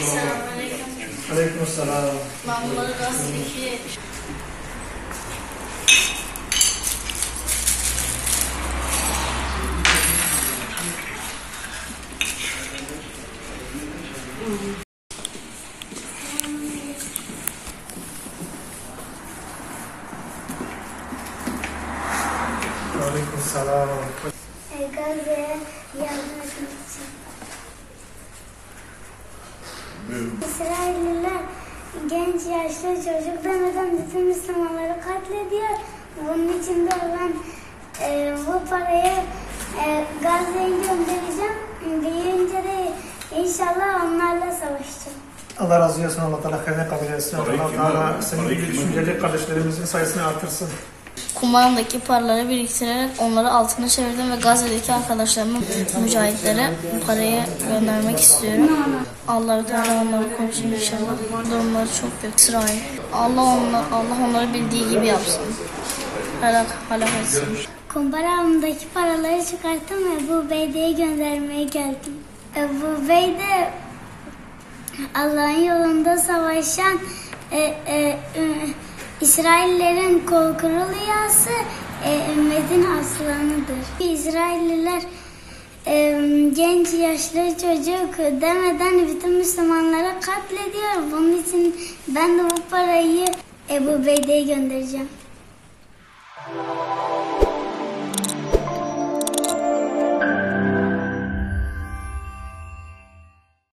Selamünaleyküm. Aleykümselam. Ben bunları gazeteki Aleykümselam. Gazze'ye yardım etmek için. İsrailliler genç, yaşlı, çocuk demeden bütün Müslümanları katlediyor. Bunun için de ben bu parayı Gazze'ye göndereceğim. Büyüyünce de inşallah onlarla savaşacağım. Allah razı olsun. Allah Teala hayrını kabul etsin. Allah Teala senin gibi düşünceli kardeşlerimizin sayısını artırsın. kumandaki paraları biriktirerek onları altına çevirdim ve Gazze'deki arkadaşlarıma, mücahitlere bu parayı göndermek istiyorum. Allah Teala onları korusun inşallah. Durumları çok kötü. İsrail. Allah onları bildiği gibi yapsın. Helak etsin. Kumbaramdaki paraları çıkarttım ve Ebu Beyde'ye göndermeye geldim. Ebu Beyde Allah'ın yolunda savaşan İsraillerin korkulu rüyası ümmetin aslanıdır. İsrailliler genç, yaşlı, çocuk demeden bütün Müslümanları katlediyor. Bunun için ben de bu parayı Ebu Beyde'ye göndereceğim.